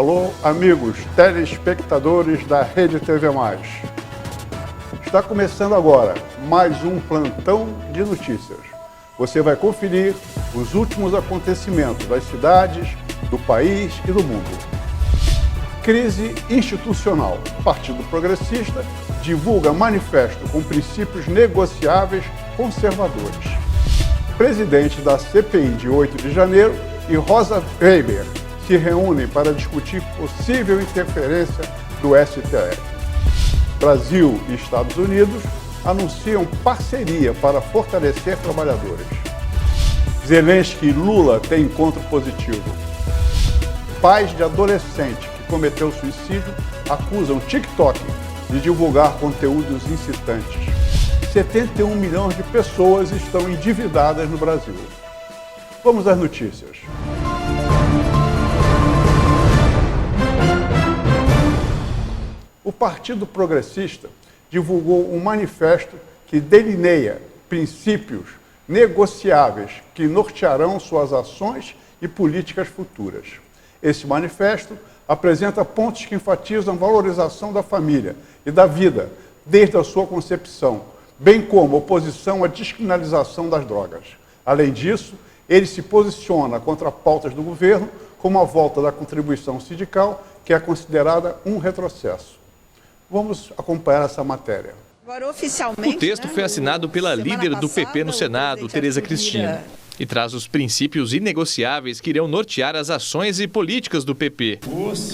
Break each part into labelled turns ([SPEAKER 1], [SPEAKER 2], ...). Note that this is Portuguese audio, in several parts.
[SPEAKER 1] Alô, amigos telespectadores da Rede TV+. Está começando agora mais um plantão de notícias. Você vai conferir os últimos acontecimentos das cidades, do país e do mundo. Crise institucional. O Partido Progressista divulga manifesto com princípios negociáveis conservadores. Presidente da CPI de 8 de janeiro e Rosa Weber se reúnem para discutir possível interferência do STF. Brasil e Estados Unidos anunciam parceria para fortalecer trabalhadores. Zelensky e Lula têm encontro positivo. Pais de adolescente que cometeu suicídio acusam TikTok de divulgar conteúdos incitantes. 71 milhões de pessoas estão endividadas no Brasil. Vamos às notícias. O Partido Progressista divulgou um manifesto que delineia princípios negociáveis que nortearão suas ações e políticas futuras. Esse manifesto apresenta pontos que enfatizam a valorização da família e da vida desde a sua concepção, bem como oposição à descriminalização das drogas. Além disso, ele se posiciona contra pautas do governo, como a volta da contribuição sindical, que é considerada um retrocesso. Vamos acompanhar essa matéria.
[SPEAKER 2] Agora, oficialmente,
[SPEAKER 3] o texto foi assinado pela líder do PP no Senado, Tereza Cristina, e traz os princípios inegociáveis que irão nortear as ações e políticas do PP.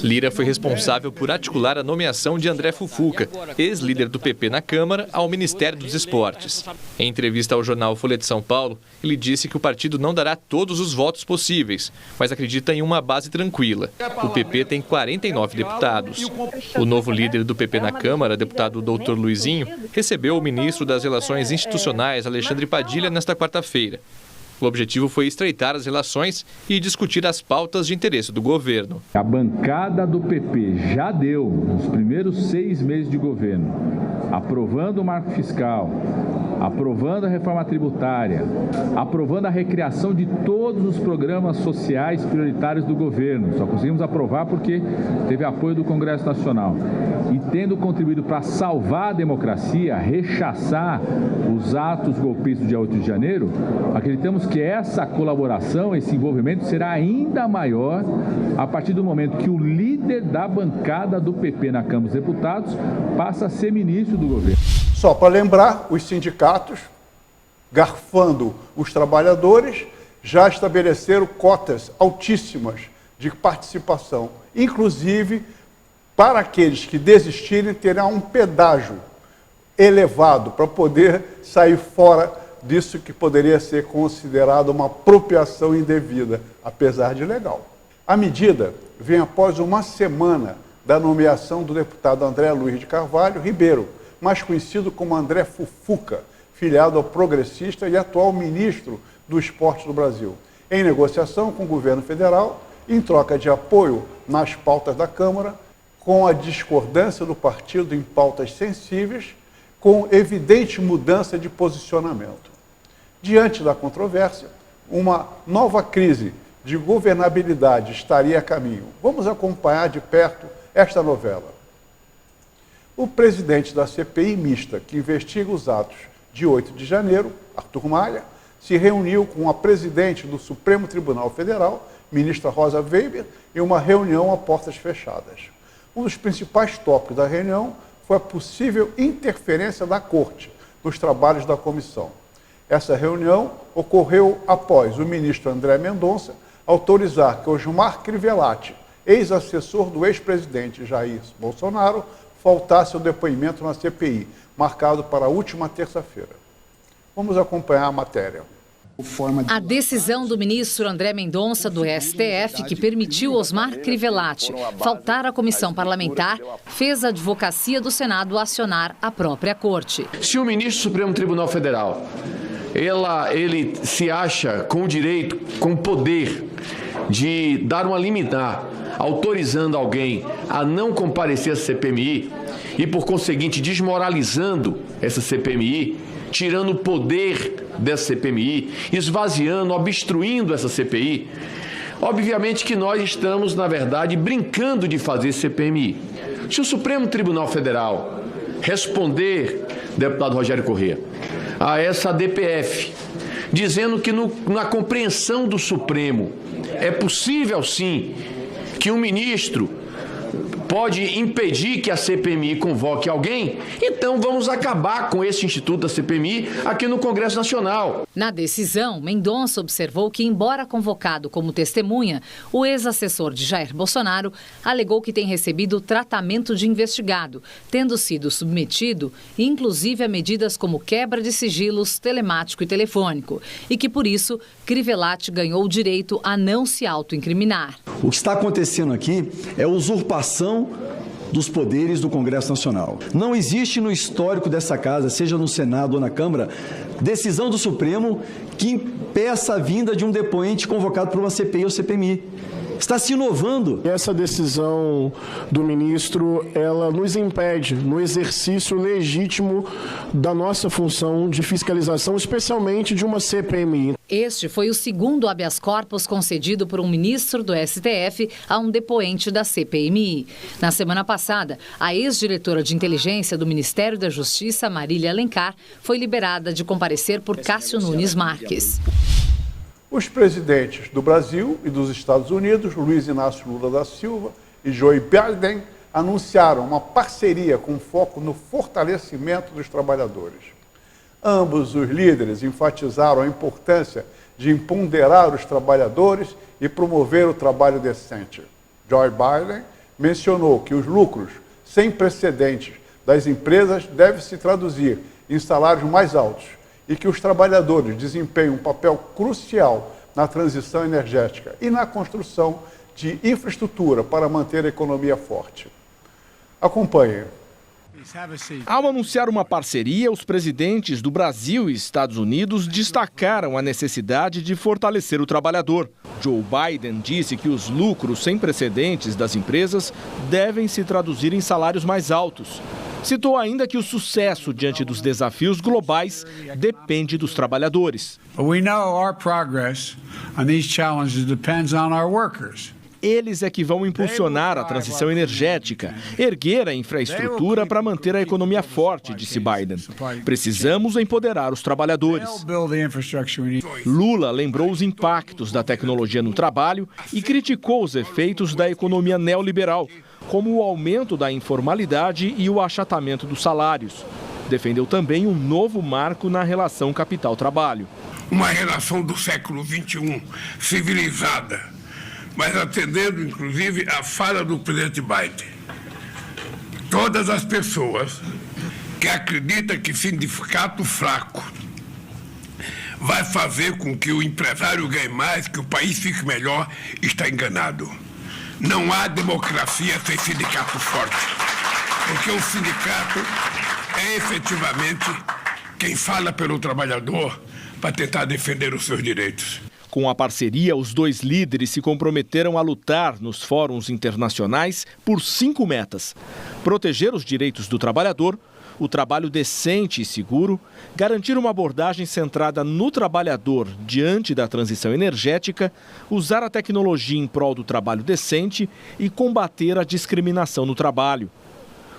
[SPEAKER 3] Lira foi responsável por articular a nomeação de André Fufuca, ex-líder do PP na Câmara, ao Ministério dos Esportes. Em entrevista ao jornal Folha de São Paulo, ele disse que o partido não dará todos os votos possíveis, mas acredita em uma base tranquila. O PP tem 49 deputados. O novo líder do PP na Câmara, deputado Dr. Luizinho, recebeu o ministro das Relações Institucionais, Alexandre Padilha, nesta quarta-feira. O objetivo foi estreitar as relações e discutir as pautas de interesse do governo.
[SPEAKER 4] A bancada do PP já deu, nos primeiros 6 meses de governo, aprovando o marco fiscal, aprovando a reforma tributária, aprovando a recriação de todos os programas sociais prioritários do governo. Só conseguimos aprovar porque teve apoio do Congresso Nacional. E tendo contribuído para salvar a democracia, rechaçar os atos golpistas do dia 8 de janeiro, acreditamos que essa colaboração, esse envolvimento será ainda maior a partir do momento que o líder da bancada do PP na Câmara dos Deputados passa a ser ministro do governo.
[SPEAKER 1] Só para lembrar, os sindicatos, garfando os trabalhadores, já estabeleceram cotas altíssimas de participação. Inclusive, para aqueles que desistirem, terá um pedágio elevado para poder sair fora disso que poderia ser considerado uma apropriação indevida, apesar de legal. A medida vem após uma semana da nomeação do deputado André Luiz de Carvalho Ribeiro, mais conhecido como André Fufuca, filiado ao Progressista e atual ministro do Esporte do Brasil, em negociação com o governo federal, em troca de apoio nas pautas da Câmara, com a discordância do partido em pautas sensíveis, com evidente mudança de posicionamento. Diante da controvérsia, uma nova crise de governabilidade estaria a caminho. Vamos acompanhar de perto esta novela. O presidente da CPI mista, que investiga os atos de 8 de janeiro, Arthur Maia, se reuniu com a presidente do Supremo Tribunal Federal, ministra Rosa Weber, em uma reunião a portas fechadas. Um dos principais tópicos da reunião foi a possível interferência da Corte nos trabalhos da comissão. Essa reunião ocorreu após o ministro André Mendonça autorizar que Osmar Crivellati, ex-assessor do ex-presidente Jair Bolsonaro, faltasse ao depoimento na CPI, marcado para a última terça-feira. Vamos acompanhar a matéria.
[SPEAKER 5] A decisão do ministro André Mendonça, do STF, que permitiu Osmar Crivellati faltar à comissão parlamentar, fez a advocacia do Senado acionar a própria corte.
[SPEAKER 6] Se o ministro do Supremo Tribunal Federal, ele se acha com o direito, com o poder de dar uma liminar, autorizando alguém a não comparecer à CPMI e, por conseguinte, desmoralizando essa CPMI, tirando o poder dessa CPMI, esvaziando, obstruindo essa CPI, Obviamente que nós estamos, na verdade, brincando de fazer CPMI. Se o Supremo Tribunal Federal responder, deputado Rogério Corrêa, a essa DPF, dizendo que na compreensão do Supremo é possível, sim, que um ministro pode impedir que a CPMI convoque alguém, então vamos acabar com esse instituto da CPMI aqui no Congresso Nacional.
[SPEAKER 5] Na decisão, Mendonça observou que, embora convocado como testemunha, o ex-assessor de Jair Bolsonaro alegou que tem recebido tratamento de investigado, tendo sido submetido, inclusive, a medidas como quebra de sigilos telemático e telefônico, e que, por isso, Crivellati ganhou o direito a não se autoincriminar.
[SPEAKER 2] O que está acontecendo aqui é usurpação dos poderes do Congresso Nacional. Não existe no histórico dessa casa, seja no Senado ou na Câmara, decisão do Supremo que impeça a vinda de um depoente convocado por uma CPI ou CPMI. Está se inovando.
[SPEAKER 7] Essa decisão do ministro, ela nos impede no exercício legítimo da nossa função de fiscalização, especialmente de uma CPMI.
[SPEAKER 5] Este foi o segundo habeas corpus concedido por um ministro do STF a um depoente da CPMI. Na semana passada, a ex-diretora de inteligência do Ministério da Justiça, Marília Alencar, foi liberada de comparecer por Cássio Nunes Marques.
[SPEAKER 1] Os presidentes do Brasil e dos Estados Unidos, Luiz Inácio Lula da Silva e Joe Biden, anunciaram uma parceria com foco no fortalecimento dos trabalhadores. Ambos os líderes enfatizaram a importância de empoderar os trabalhadores e promover o trabalho decente. Joe Biden mencionou que os lucros sem precedentes das empresas devem se traduzir em salários mais altos e que os trabalhadores desempenham um papel crucial na transição energética e na construção de infraestrutura para manter a economia forte. Acompanhem.
[SPEAKER 8] Ao anunciar uma parceria, os presidentes do Brasil e Estados Unidos destacaram a necessidade de fortalecer o trabalhador. Joe Biden disse que os lucros sem precedentes das empresas devem se traduzir em salários mais altos. Citou ainda que o sucesso diante dos desafios globais depende dos trabalhadores. Eles é que vão impulsionar a transição energética, erguer a infraestrutura para manter a economia forte, disse Biden. Precisamos empoderar os trabalhadores. Lula lembrou os impactos da tecnologia no trabalho e criticou os efeitos da economia neoliberal, como o aumento da informalidade e o achatamento dos salários. Defendeu também um novo marco na relação capital-trabalho.
[SPEAKER 9] Uma relação do século XXI, civilizada, mas atendendo, inclusive, a fala do presidente Biden. Todas as pessoas que acreditam que sindicato fraco vai fazer com que o empresário ganhe mais, que o país fique melhor, está enganado. Não há democracia sem sindicato forte, porque o sindicato é efetivamente quem fala pelo trabalhador para tentar defender os seus direitos.
[SPEAKER 8] Com a parceria, os dois líderes se comprometeram a lutar nos fóruns internacionais por 5 metas: proteger os direitos do trabalhador, o trabalho decente e seguro, garantir uma abordagem centrada no trabalhador diante da transição energética, usar a tecnologia em prol do trabalho decente e combater a discriminação no trabalho.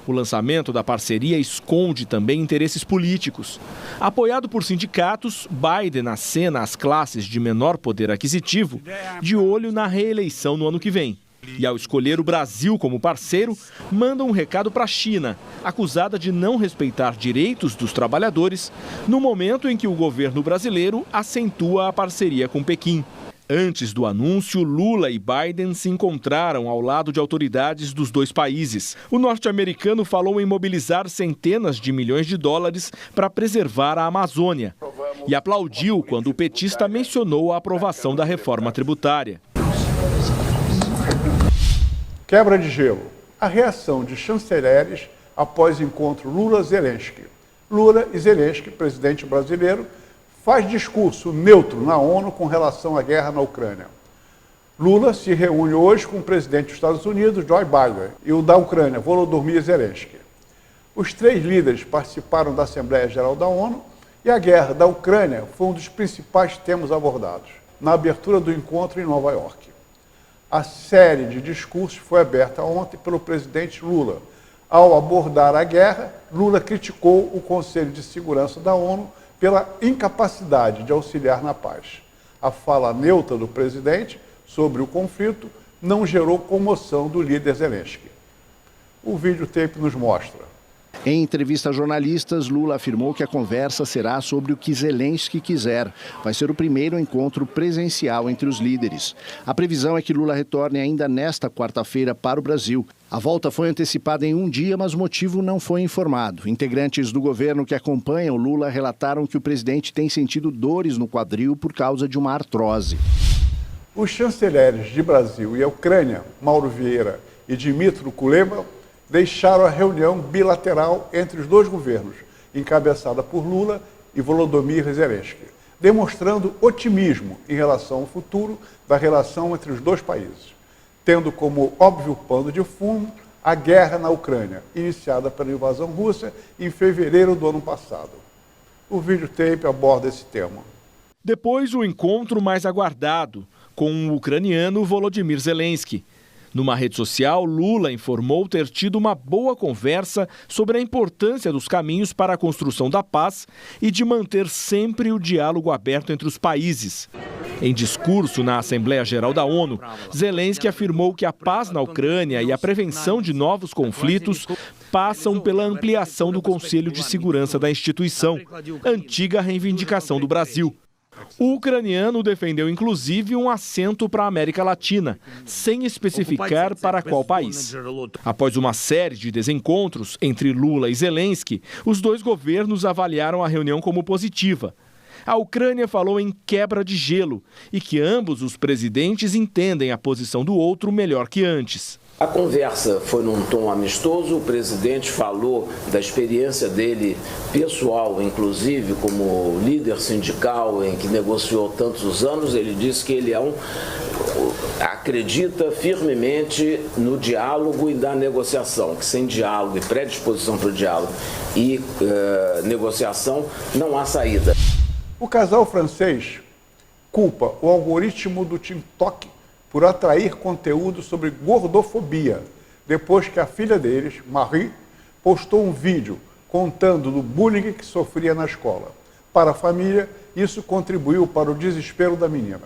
[SPEAKER 8] O lançamento da parceria esconde também interesses políticos. Apoiado por sindicatos, Biden acena às classes de menor poder aquisitivo, de olho na reeleição no ano que vem. E ao escolher o Brasil como parceiro, manda um recado para a China, acusada de não respeitar direitos dos trabalhadores, no momento em que o governo brasileiro acentua a parceria com Pequim. Antes do anúncio, Lula e Biden se encontraram ao lado de autoridades dos dois países. O norte-americano falou em mobilizar centenas de milhões de dólares para preservar a Amazônia e aplaudiu quando o petista mencionou a aprovação da reforma tributária.
[SPEAKER 1] Quebra de gelo. A reação de chanceleres após encontro Lula-Zelensky. Lula e Zelensky, presidente brasileiro, faz discurso neutro na ONU com relação à guerra na Ucrânia. Lula se reúne hoje com o presidente dos Estados Unidos, Joe Biden, e o da Ucrânia, Volodymyr Zelensky. Os 3 líderes participaram da Assembleia Geral da ONU e a guerra da Ucrânia foi um dos principais temas abordados na abertura do encontro em Nova York. A série de discursos foi aberta ontem pelo presidente Lula. Ao abordar a guerra, Lula criticou o Conselho de Segurança da ONU pela incapacidade de auxiliar na paz. A fala neutra do presidente sobre o conflito não gerou comoção do líder Zelensky. O videotape nos mostra.
[SPEAKER 10] Em entrevista a jornalistas, Lula afirmou que a conversa será sobre o que Zelensky quiser. Vai ser o primeiro encontro presencial entre os líderes. A previsão é que Lula retorne ainda nesta quarta-feira para o Brasil. A volta foi antecipada em um dia, mas o motivo não foi informado. Integrantes do governo que acompanham Lula relataram que o presidente tem sentido dores no quadril por causa de uma artrose.
[SPEAKER 1] Os chanceleres de Brasil e Ucrânia, Mauro Vieira e Dmytro Kuleba, deixaram a reunião bilateral entre os dois governos, encabeçada por Lula e Volodymyr Zelensky, demonstrando otimismo em relação ao futuro da relação entre os dois países, tendo como óbvio pano de fundo a guerra na Ucrânia, iniciada pela invasão russa em fevereiro do ano passado. O videotape aborda esse tema.
[SPEAKER 8] Depois, o encontro mais aguardado com o ucraniano Volodymyr Zelensky. Numa rede social, Lula informou ter tido uma boa conversa sobre a importância dos caminhos para a construção da paz e de manter sempre o diálogo aberto entre os países. Em discurso na Assembleia Geral da ONU, Zelensky afirmou que a paz na Ucrânia e a prevenção de novos conflitos passam pela ampliação do Conselho de Segurança da instituição, antiga reivindicação do Brasil. O ucraniano defendeu inclusive um assento para a América Latina, sem especificar para qual país. Após uma série de desencontros entre Lula e Zelensky, os dois governos avaliaram a reunião como positiva. A Ucrânia falou em quebra de gelo e que ambos os presidentes entendem a posição do outro melhor que antes.
[SPEAKER 11] A conversa foi num tom amistoso, o presidente falou da experiência dele pessoal, inclusive como líder sindical em que negociou tantos anos. Ele disse que ele acredita firmemente no diálogo e da negociação, que sem diálogo e predisposição para o diálogo e negociação não há saída.
[SPEAKER 1] O casal francês culpa o algoritmo do TikTok por atrair conteúdo sobre gordofobia, depois que a filha deles, Marie, postou um vídeo contando do bullying que sofria na escola. Para a família, isso contribuiu para o desespero da menina.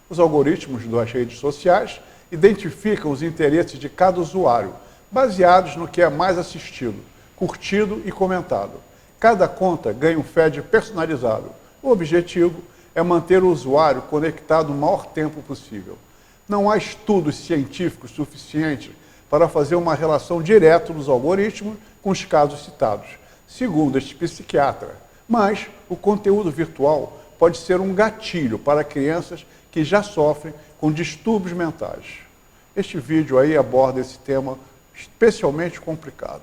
[SPEAKER 1] Os algoritmos das redes sociais identificam os interesses de cada usuário, baseados no que é mais assistido, curtido e comentado. Cada conta ganha um feed personalizado. O objetivo é manter o usuário conectado o maior tempo possível. Não há estudos científicos suficientes para fazer uma relação direta dos algoritmos com os casos citados, segundo este psiquiatra. Mas o conteúdo virtual pode ser um gatilho para crianças que já sofrem com distúrbios mentais. Este vídeo aí aborda esse tema especialmente complicado.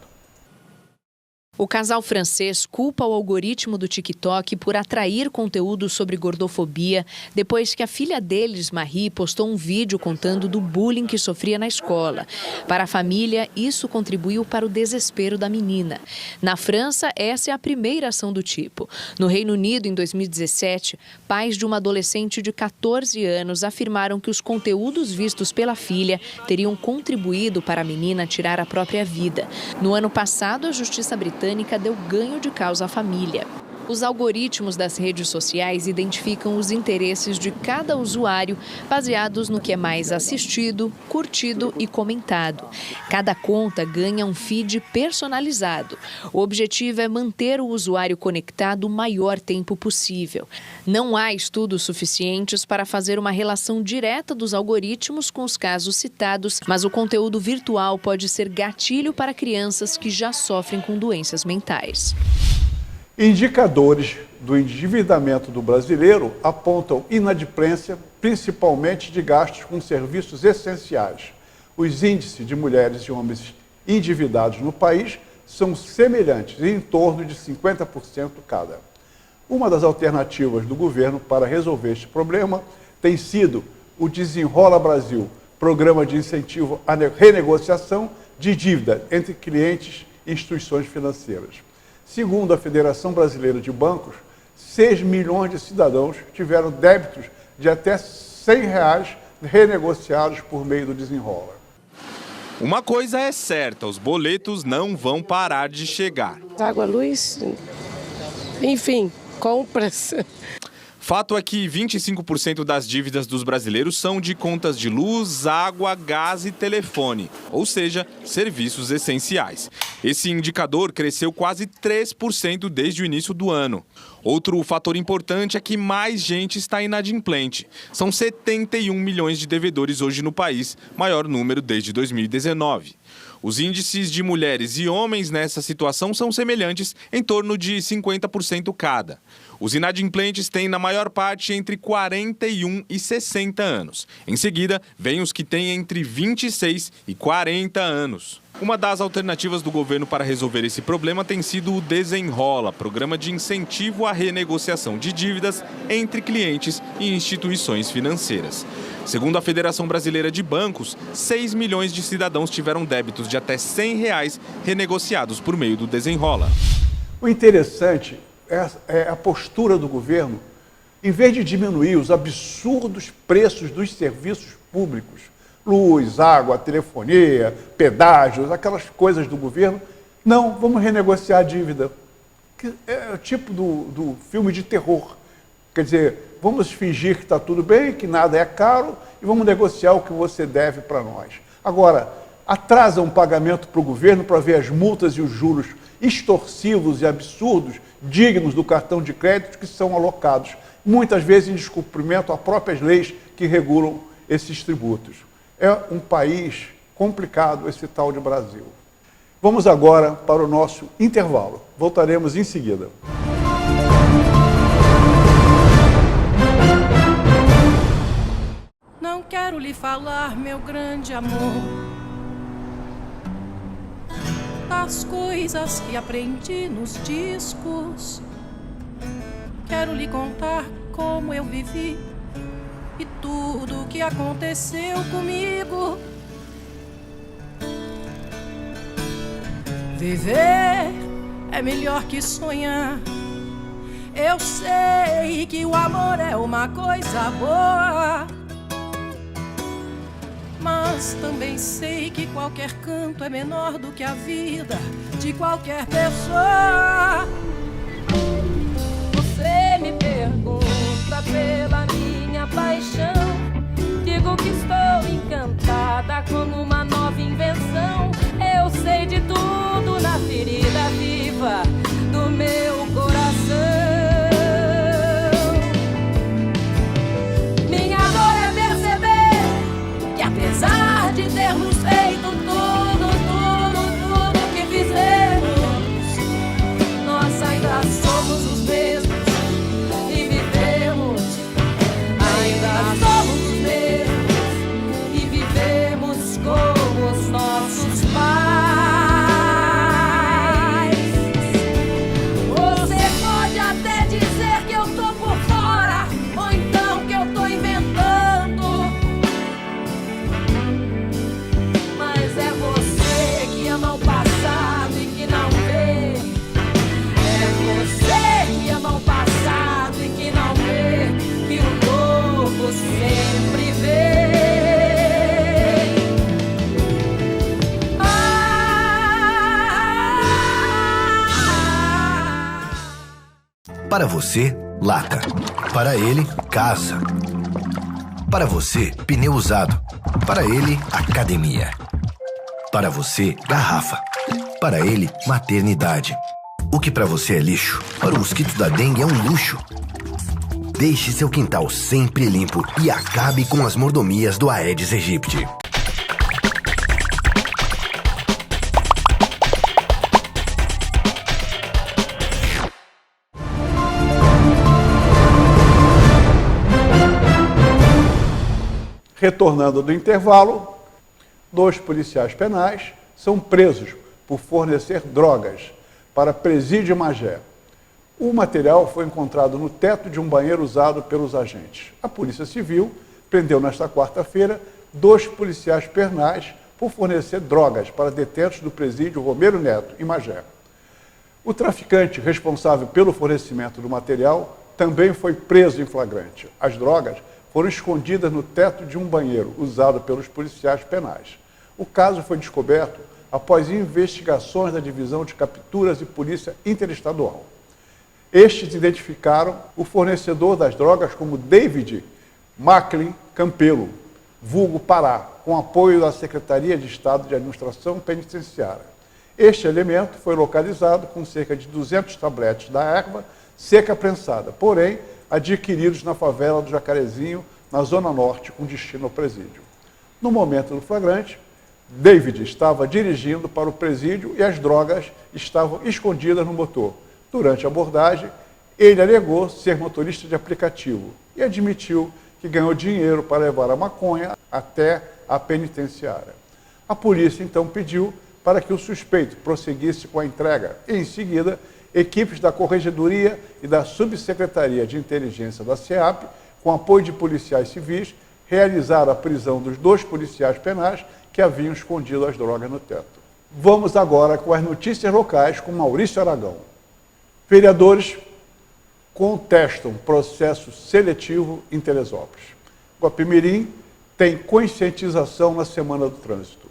[SPEAKER 12] O casal francês culpa o algoritmo do TikTok por atrair conteúdo sobre gordofobia depois que a filha deles, Marie, postou um vídeo contando do bullying que sofria na escola. Para a família, isso contribuiu para o desespero da menina. Na França, essa é a primeira ação do tipo. No Reino Unido, em 2017, pais de uma adolescente de 14 anos afirmaram que os conteúdos vistos pela filha teriam contribuído para a menina tirar a própria vida. No ano passado, a Justiça Britânica deu ganho de causa à família. Os algoritmos das redes sociais identificam os interesses de cada usuário baseados no que é mais assistido, curtido e comentado. Cada conta ganha um feed personalizado. O objetivo é manter o usuário conectado o maior tempo possível. Não há estudos suficientes para fazer uma relação direta dos algoritmos com os casos citados, mas o conteúdo virtual pode ser gatilho para crianças que já sofrem com doenças mentais.
[SPEAKER 1] Indicadores do endividamento do brasileiro apontam inadimplência, principalmente de gastos com serviços essenciais. Os índices de mulheres e homens endividados no país são semelhantes, em torno de 50% cada. Uma das alternativas do governo para resolver este problema tem sido o Desenrola Brasil, programa de incentivo à renegociação de dívida entre clientes e instituições financeiras. Segundo a Federação Brasileira de Bancos, 6 milhões de cidadãos tiveram débitos de até R$ 100 renegociados por meio do desenrola.
[SPEAKER 13] Uma coisa é certa, os boletos não vão parar de chegar.
[SPEAKER 14] Água, luz, enfim, compras.
[SPEAKER 13] Fato é que 25% das dívidas dos brasileiros são de contas de luz, água, gás e telefone, ou seja, serviços essenciais. Esse indicador cresceu quase 3% desde o início do ano. Outro fator importante é que mais gente está inadimplente. São 71 milhões de devedores hoje no país, maior número desde 2019. Os índices de mulheres e homens nessa situação são semelhantes, em torno de 50% cada. Os inadimplentes têm, na maior parte, entre 41 e 60 anos. Em seguida, vêm os que têm entre 26 e 40 anos. Uma das alternativas do governo para resolver esse problema tem sido o Desenrola, programa de incentivo à renegociação de dívidas entre clientes e instituições financeiras. Segundo a Federação Brasileira de Bancos, 6 milhões de cidadãos tiveram débitos de até R$ 100 renegociados por meio do Desenrola.
[SPEAKER 1] O interessante é a postura do governo, em vez de diminuir os absurdos preços dos serviços públicos, luz, água, telefonia, pedágios, aquelas coisas do governo, não, vamos renegociar a dívida. É o tipo do filme de terror. Quer dizer, vamos fingir que está tudo bem, que nada é caro e vamos negociar o que você deve para nós. Agora, atrasa um pagamento para o governo para ver as multas e os juros extorsivos e absurdos, dignos do cartão de crédito, que são alocados, muitas vezes em descumprimento a próprias leis que regulam esses tributos. É um país complicado esse tal de Brasil. Vamos agora para o nosso intervalo. Voltaremos em seguida.
[SPEAKER 15] Não quero lhe falar, meu grande amor, das coisas que aprendi nos discos. Quero lhe contar como eu vivi e tudo o que aconteceu comigo. Viver é melhor que sonhar. Eu sei que o amor é uma coisa boa, mas também sei que qualquer canto é menor do que a vida de qualquer pessoa. Você me pergunta pela minha paixão, digo que estou encantada como uma nova invenção. Eu sei de tudo na ferida viva do meu coração. Minha dor é perceber que apesar de termos feito tudo que fizemos, nós ainda somos os mesmos e vivemos. Ainda somos os mesmos e vivemos como os nossos pais. Você pode até dizer que eu tô por fora, ou então que eu tô inventando, mas é você que ama o passado e que não vê. É você que ama o passado e que não vê que o novo sempre vem.
[SPEAKER 16] Para você, lata. Para ele, casa. Para você, pneu usado. Para ele, academia. Para você, garrafa. Para ele, maternidade. O que para você é lixo, para o mosquito da dengue é um luxo. Deixe seu quintal sempre limpo e acabe com as mordomias do Aedes aegypti.
[SPEAKER 1] Retornando do intervalo, 2 policiais penais são presos por fornecer drogas para Presídio Magé. O material foi encontrado no teto de um banheiro usado pelos agentes. A Polícia Civil prendeu nesta quarta-feira 2 policiais penais por fornecer drogas para detentos do Presídio Romero Neto, em Magé. O traficante responsável pelo fornecimento do material também foi preso em flagrante. As drogas foram escondidas no teto de um banheiro usado pelos policiais penais. O caso foi descoberto após investigações da Divisão de Capturas e Polícia Interestadual. Estes identificaram o fornecedor das drogas como David Macklin Campelo, vulgo Pará, com apoio da Secretaria de Estado de Administração Penitenciária. Este elemento foi localizado com cerca de 200 tabletes da erva seca prensada, porém adquiridos na favela do Jacarezinho, na Zona Norte, com destino ao presídio. No momento do flagrante, David estava dirigindo para o presídio e as drogas estavam escondidas no motor. Durante a abordagem, ele alegou ser motorista de aplicativo e admitiu que ganhou dinheiro para levar a maconha até a penitenciária. A polícia então pediu para que o suspeito prosseguisse com a entrega e, em seguida, equipes da Corregedoria e da Subsecretaria de Inteligência da SEAP, com apoio de policiais civis, realizaram a prisão dos 2 policiais penais que haviam escondido as drogas no teto. Vamos agora com as notícias locais com Maurício Aragão. Vereadores contestam processo seletivo em Teresópolis. Guapimirim tem conscientização na Semana do Trânsito.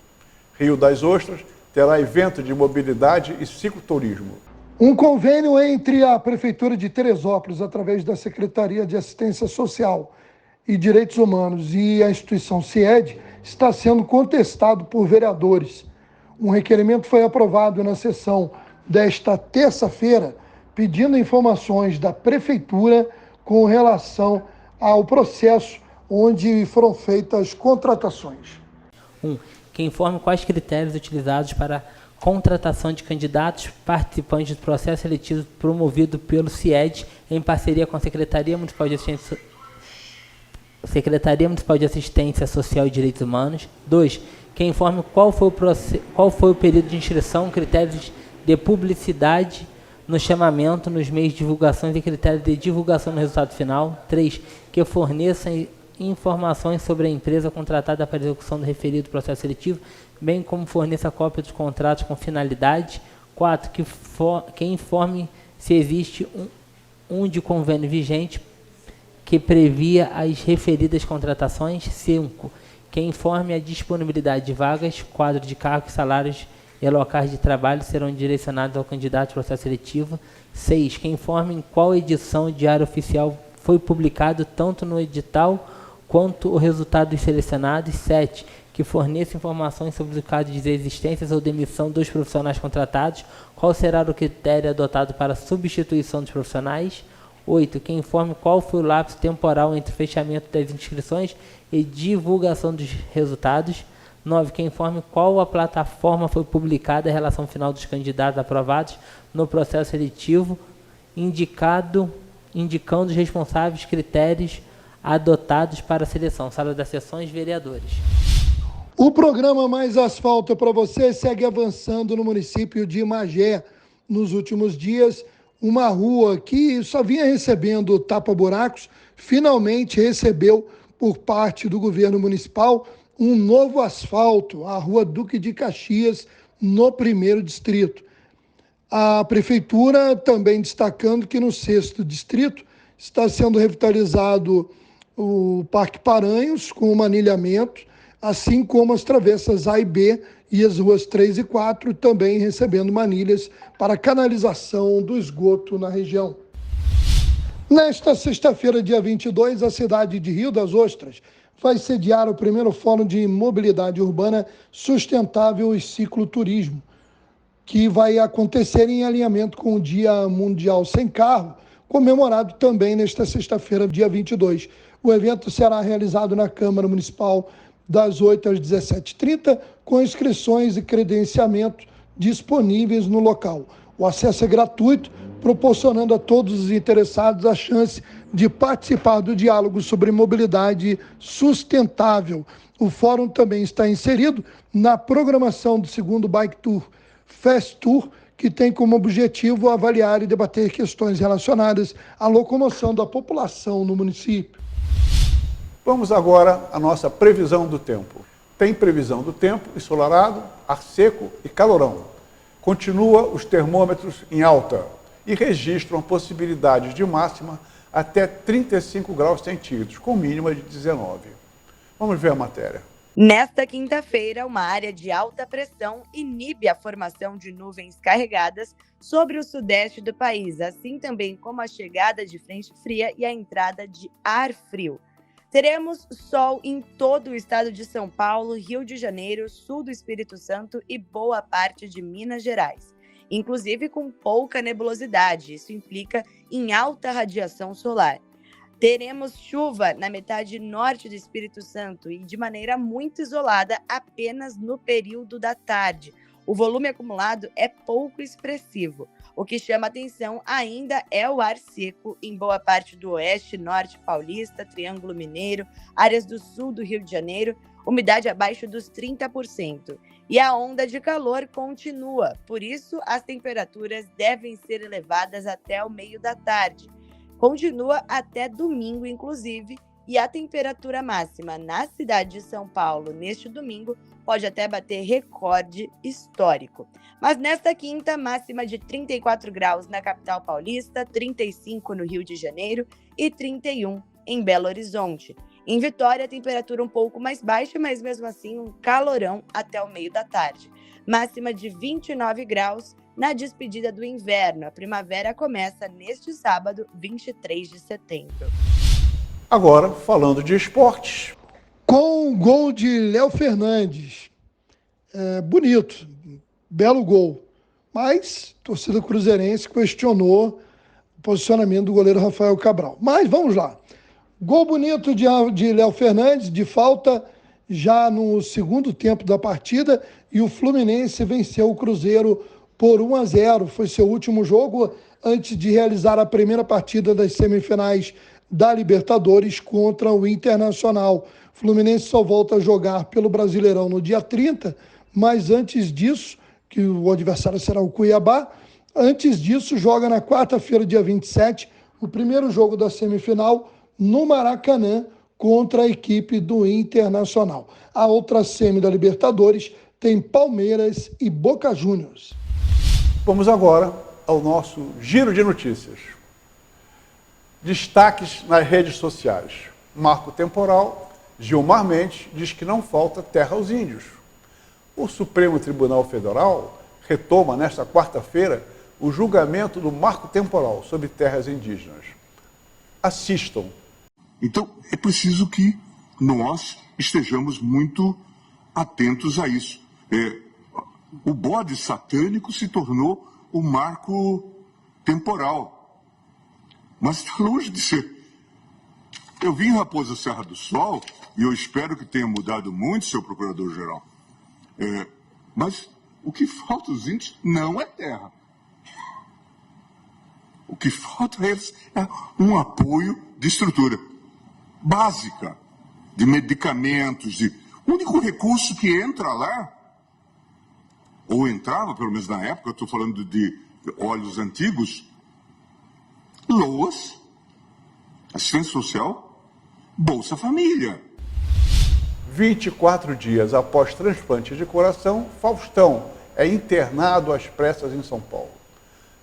[SPEAKER 1] Rio das Ostras terá evento de mobilidade e cicloturismo.
[SPEAKER 17] Um convênio entre a Prefeitura de Teresópolis, através da Secretaria de Assistência Social e Direitos Humanos e a instituição CIED, está sendo contestado por vereadores. Um requerimento foi aprovado na sessão desta terça-feira, pedindo informações da Prefeitura com relação ao processo onde foram feitas contratações.
[SPEAKER 18] Que informe quais critérios utilizados para contratação de candidatos participantes do processo seletivo promovido pelo CIED em parceria com a Secretaria Municipal de Assistência Social e Direitos Humanos. 2. Que informe qual foi o período de inscrição, critérios de publicidade no chamamento, nos meios de divulgação e critérios de divulgação no resultado final. 3. Que forneça informações sobre a empresa contratada para a execução do referido processo seletivo, bem como forneça cópia dos contratos com finalidade. 4. Que informe se existe um de convênio vigente que previa as referidas contratações. 5. Que informe a disponibilidade de vagas, quadro de cargos, salários e locais de trabalho serão direcionados ao candidato ao processo seletivo. 6. Que informe em qual edição de Diário Oficial foi publicado tanto no edital quanto o resultado dos selecionados. 7. Que forneça informações sobre o caso de desistências ou demissão dos profissionais contratados, qual será o critério adotado para a substituição dos profissionais. 8. Que informe qual foi o lapso temporal entre o fechamento das inscrições e divulgação dos resultados. 9. Que informe qual a plataforma foi publicada em relação ao final dos candidatos aprovados no processo seletivo, indicando os responsáveis critérios adotados para a seleção. Sala das Sessões, vereadores.
[SPEAKER 17] O programa Mais Asfalto para você segue avançando no município de Magé. Nos últimos dias, uma rua que só vinha recebendo tapa-buracos, finalmente recebeu, por parte do governo municipal, um novo asfalto, a Rua Duque de Caxias, no 1º distrito. A prefeitura também destacando que no 6º distrito está sendo revitalizado o Parque Paranhos, com manilhamento, assim como as travessas A e B e as ruas 3 e 4, também recebendo manilhas para canalização do esgoto na região. Nesta sexta-feira, dia 22, a cidade de Rio das Ostras vai sediar o primeiro Fórum de Mobilidade Urbana Sustentável e Cicloturismo, que vai acontecer em alinhamento com o Dia Mundial Sem Carro, comemorado também nesta sexta-feira, dia 22. O evento será realizado na Câmara Municipal das 8 às 17h30, com inscrições e credenciamento disponíveis no local. O acesso é gratuito, proporcionando a todos os interessados a chance de participar do diálogo sobre mobilidade sustentável. O fórum também está inserido na programação do 2º Bike Tour Fast Tour, que tem como objetivo avaliar e debater questões relacionadas à locomoção da população no município.
[SPEAKER 1] Vamos agora à nossa previsão do tempo. Tem previsão do tempo ensolarado, ar seco e calorão. Continua os termômetros em alta e registram a possibilidade de máxima até 35 graus centígrados, com mínima de 19. Vamos ver a matéria.
[SPEAKER 19] Nesta quinta-feira, uma área de alta pressão inibe a formação de nuvens carregadas sobre o sudeste do país, assim também como a chegada de frente fria e a entrada de ar frio. Teremos sol em todo o estado de São Paulo, Rio de Janeiro, sul do Espírito Santo e boa parte de Minas Gerais, inclusive com pouca nebulosidade. Isso implica em alta radiação solar. Teremos chuva na metade norte do Espírito Santo e de maneira muito isolada apenas no período da tarde. O volume acumulado é pouco expressivo. O que chama atenção ainda é o ar seco em boa parte do oeste, norte paulista, Triângulo Mineiro, áreas do sul do Rio de Janeiro, umidade abaixo dos 30%. E a onda de calor continua, por isso as temperaturas devem ser elevadas até o meio da tarde. Continua até domingo, inclusive, e a temperatura máxima na cidade de São Paulo neste domingo pode até bater recorde histórico. Mas nesta quinta, máxima de 34 graus na capital paulista, 35 no Rio de Janeiro e 31 em Belo Horizonte. Em Vitória, a temperatura um pouco mais baixa, mas mesmo assim um calorão até o meio da tarde. Máxima de 29 graus na despedida do inverno. A primavera começa neste sábado, 23 de setembro.
[SPEAKER 1] Agora, falando de esportes.
[SPEAKER 17] Com o gol de Léo Fernandes. Bonito, belo gol. Mas a torcida cruzeirense questionou o posicionamento do goleiro Rafael Cabral. Mas vamos lá. Gol bonito de Léo Fernandes, de falta, já no segundo tempo da partida. E o Fluminense venceu o Cruzeiro por 1-0. Foi seu último jogo antes de realizar a primeira partida das semifinais da Libertadores contra o Internacional. O Fluminense só volta a jogar pelo Brasileirão no dia 30, mas antes disso, que o adversário será o Cuiabá, antes disso joga na quarta-feira, dia 27, o primeiro jogo da semifinal no Maracanã contra a equipe do Internacional. A outra semi da Libertadores tem Palmeiras e Boca Juniors.
[SPEAKER 1] Vamos agora ao nosso giro de notícias. Destaques nas redes sociais. Marco temporal, Gilmar Mendes diz que não falta terra aos índios. O Supremo Tribunal Federal retoma nesta quarta-feira o julgamento do marco temporal sobre terras indígenas. Assistam.
[SPEAKER 20] Então, é preciso que nós estejamos muito atentos a isso. O bode satânico se tornou o marco temporal. Mas está longe de ser. Eu vim em Raposa Serra do Sol e eu espero que tenha mudado muito, seu procurador-geral. Mas o que falta aos índios não é terra. O que falta a eles é um apoio de estrutura básica, de medicamentos. O único recurso que entra lá, ou entrava, pelo menos na época, eu estou falando de óleos antigos, LOAS, assistência social, Bolsa Família.
[SPEAKER 1] 24 dias após transplante de coração, Faustão é internado às pressas em São Paulo.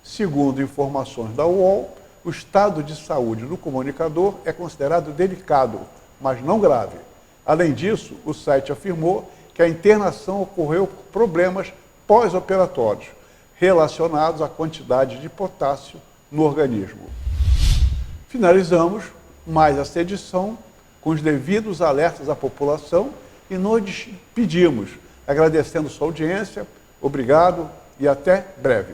[SPEAKER 1] Segundo informações da UOL, o estado de saúde do comunicador é considerado delicado, mas não grave. Além disso, o site afirmou que a internação ocorreu por problemas pós-operatórios relacionados à quantidade de potássio no organismo. Finalizamos mais essa edição com os devidos alertas à população e nos despedimos, agradecendo sua audiência. Obrigado e até breve.